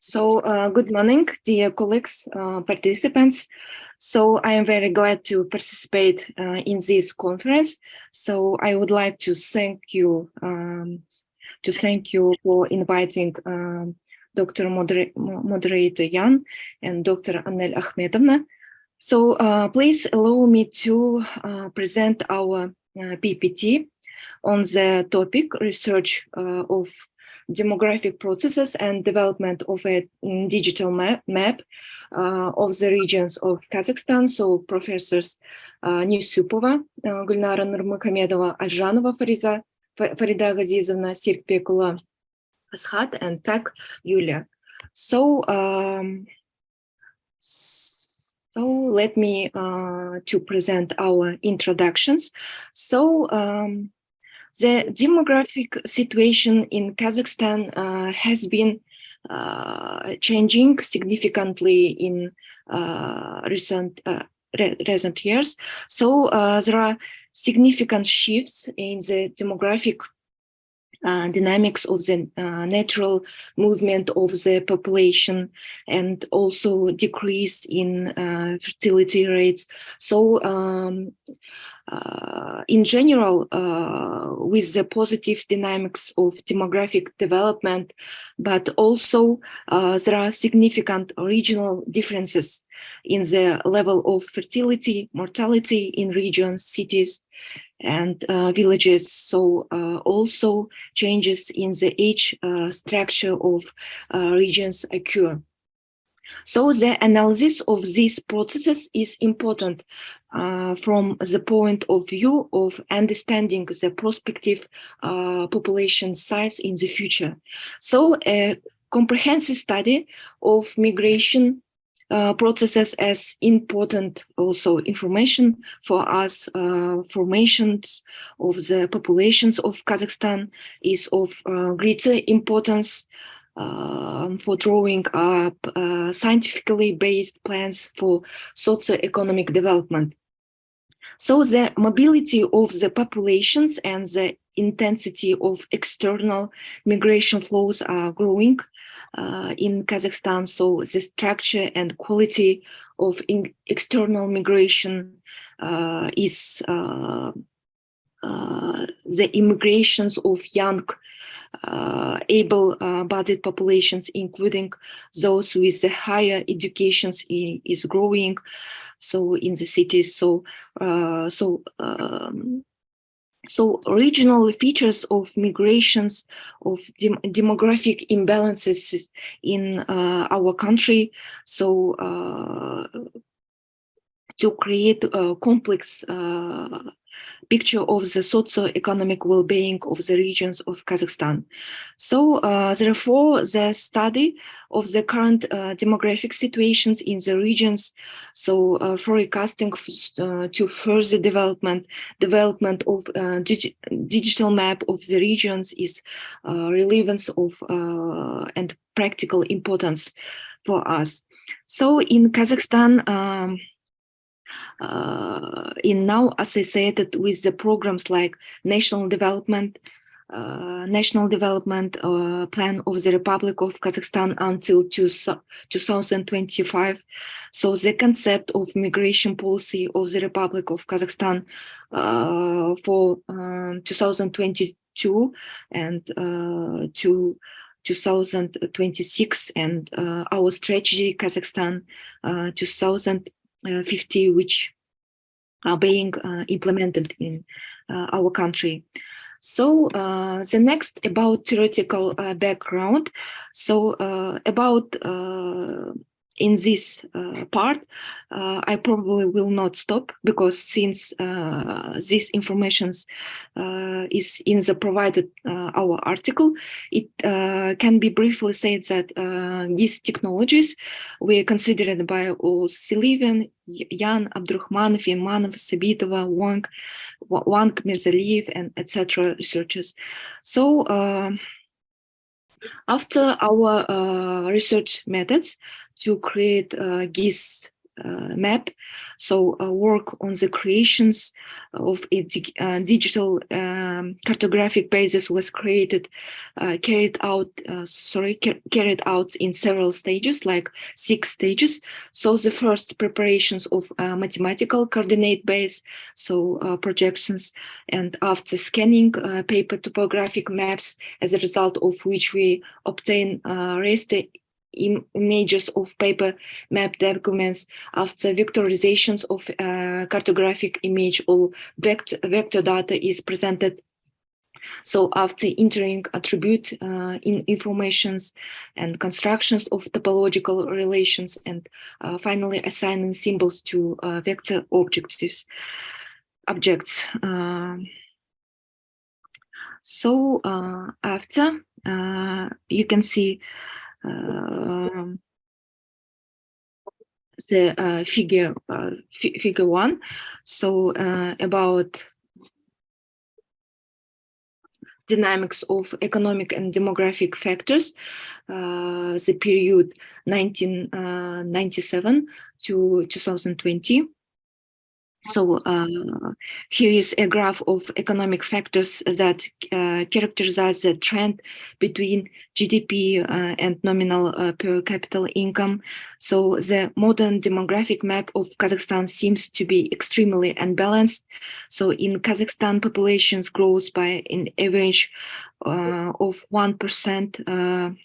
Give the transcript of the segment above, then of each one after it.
Good morning, dear colleagues, participants. So I am very glad to participate in this conference. So I would like to thank you for inviting Dr. Moderator Jan and Dr. Anel Akhmedovna. So please allow me to present our PPT on the topic research of demographic processes and development of a digital map of the regions of Kazakhstan. So professors NYUSSUPOVA, Gulnara Nurmagomedova, Al-ZHANOVA, Farida Gazizovna, SERIKBEKULY, Askhat, and PEK Yulia. So let me to present our introductions. The demographic situation in Kazakhstan has been changing significantly in recent years. So there are significant shifts in the demographic dynamics of the natural movement of the population, and also decrease in fertility rates. So in general, with the positive dynamics of demographic development, but also there are significant regional differences in the level of fertility, mortality in regions, cities, and villages. So also changes in the age structure of regions occur. So the analysis of these processes is important from the point of view of understanding the prospective population size in the future. So a comprehensive study of migration processes as important also information for us. Formations of the populations of Kazakhstan is of greater importance for drawing up scientifically based plans for socio-economic development. So the mobility of the populations and the intensity of external migration flows are growing in Kazakhstan. So the structure and quality of external migration is the immigrations of young able-bodied populations, including those with the higher educations, is growing. So in the cities, so regional features of migrations, of demographic imbalances in our country. So to create a complex picture of the socio-economic well-being of the regions of Kazakhstan. So therefore, the study of the current demographic situations in the regions, so forecasting to further development of digital map of the regions is relevance of and practical importance for us. So in Kazakhstan, in now associated with the programs like National Development Plan of the Republic of Kazakhstan until 2025. So the concept of migration policy of the Republic of Kazakhstan for 2022 and to 2026, and our strategy Kazakhstan 2050, which are being implemented in our country. So the next about theoretical background. So about in this part, I probably will not stop, because since this information is in the provided our article, it can be briefly said that these technologies were considered by all Silivan, Yan, Abdurrahmanov, Imanov, Sabitova, Wang, Mirzaliyev, and etc. researchers. So after our research methods to create GIS map. So work on the creations of a digital cartographic basis was carried out in several stages, like 6 stages. So the first preparations of mathematical coordinate base, so projections, and after scanning paper topographic maps, as a result of which we obtain raster images of paper map documents. After vectorizations of cartographic image, all vector data is presented. So after entering attribute informations and constructions of topological relations, and finally assigning symbols to vector objects. So after you can see the figure 1. So about dynamics of economic and demographic factors, the period 1997 to 2020. So here is a graph of economic factors that characterize the trend between GDP and nominal per capita income. So the modern demographic map of Kazakhstan seems to be extremely unbalanced. So in Kazakhstan, populations grows by an average of 1%,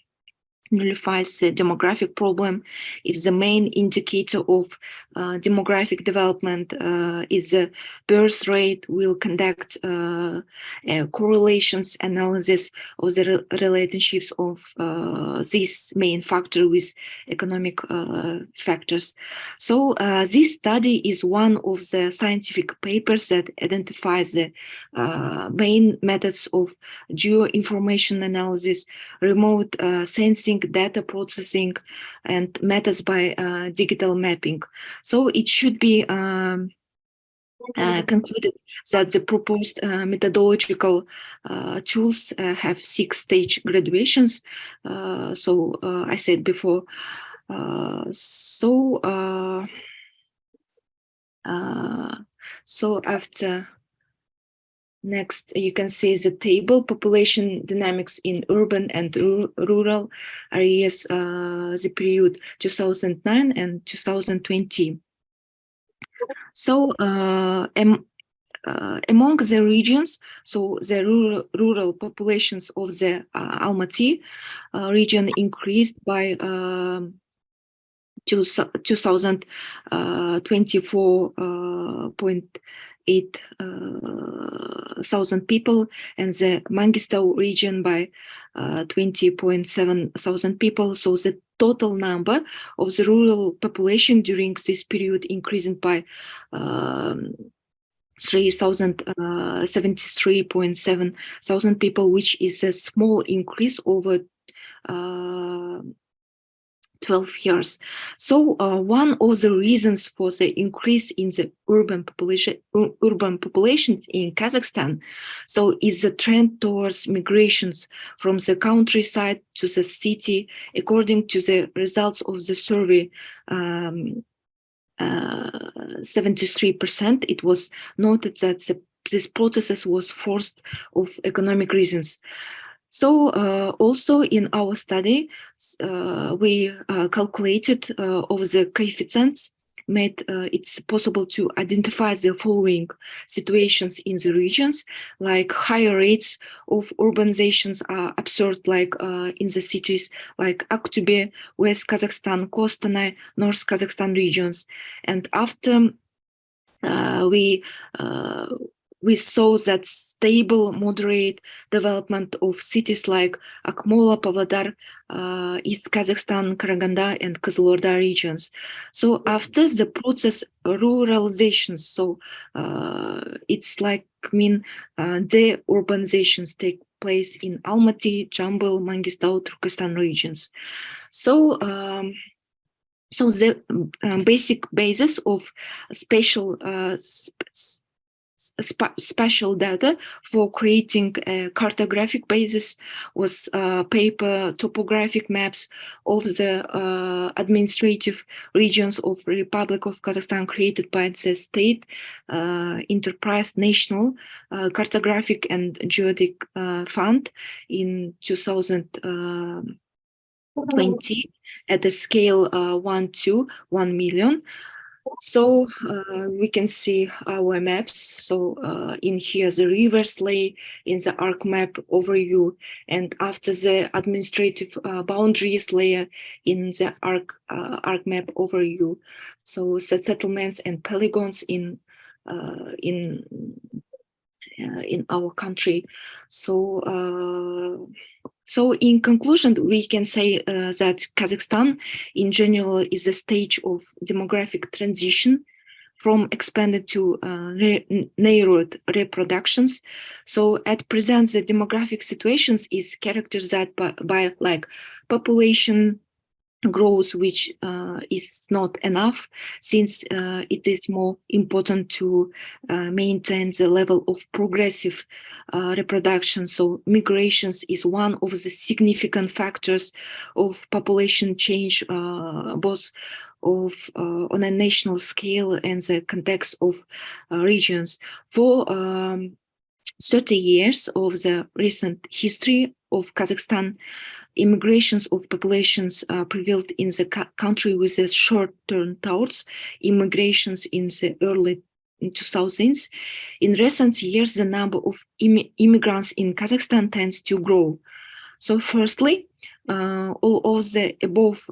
nullifies the demographic problem. If the main indicator of demographic development is the birth rate, we'll conduct a correlations analysis of the relationships of this main factor with economic factors. So this study is one of the scientific papers that identifies the main methods of geoinformation analysis, remote sensing, data processing, and methods by digital mapping. So it should be concluded that the proposed methodological tools have 6-stage graduations. So I said before. So after next, you can see the table, population dynamics in urban and rural areas, the period 2009 and 2020. So among the regions, so the rural populations of the Almaty region increased by 2024.8 thousand people, and the Mangistau region by 20.7 thousand people. So the total number of the rural population during this period increasing by 3,073.7 thousand people, which is a small increase over 12 years. So one of the reasons for the increase in the urban populations in Kazakhstan, so is the trend towards migrations from the countryside to the city. According to the results of the survey, 73%, it was noted that this process was forced of economic reasons. So also in our study, we calculated of the coefficients, made it's possible to identify the following situations in the regions, like higher rates of urbanizations are observed like in the cities like Aktobe, West Kazakhstan, Kostanay, North Kazakhstan regions. And after we saw that stable, moderate development of cities like Akmola, Pavlodar, East Kazakhstan, Karaganda, and Kazlorda regions. So after the process ruralization, so it's like the urbanizations take place in Almaty, Jambal, Mangistau, Turkestan regions. So so the basic basis of spatial spatial data for creating a cartographic basis was paper topographic maps of the administrative regions of Republic of Kazakhstan created by the state enterprise National Cartographic and Geodetic Fund in 2020 at the scale 1 to 1 million. So we can see our maps. So in here, the rivers lay in the arc map overview, and after the administrative boundaries layer in the arc map overview. So the settlements and polygons in our country. So in conclusion, we can say that Kazakhstan in general is a stage of demographic transition from expanded to narrowed reproductions. So at present, the demographic situations is characterized by like population growth, which is not enough, since it is more important to maintain the level of progressive reproduction. So migrations is one of the significant factors of population change, both on a national scale and the context of regions. For 30 years of the recent history of Kazakhstan, immigrations of populations prevailed in the country with a short-term thoughts, immigrations in the early 2000s. In recent years, the number of immigrants in Kazakhstan tends to grow. So firstly, all of the above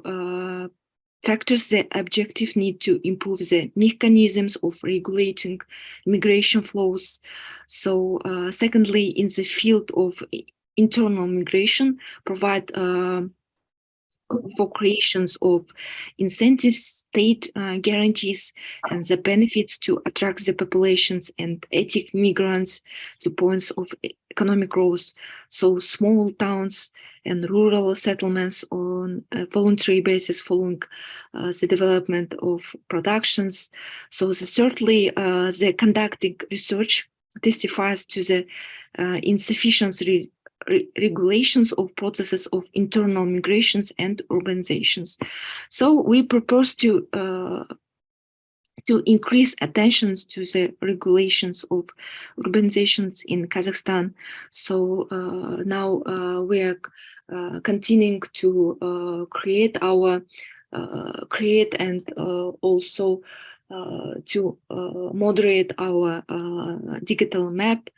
factors, the objective need to improve the mechanisms of regulating migration flows. So secondly, in the field of internal migration, provide for creations of incentives, state guarantees, and the benefits to attract the populations and ethnic migrants to points of economic growth. So small towns and rural settlements on a voluntary basis following the development of productions. So thirdly, the conducting research testifies to the insufficient regulations of processes of internal migrations and urbanizations. So we propose to increase attention to the regulations of urbanizations in Kazakhstan. So now we are continuing to create and also to moderate our digital map.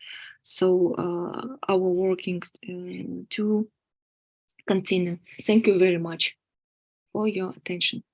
So our working to continue. Thank you very much for your attention.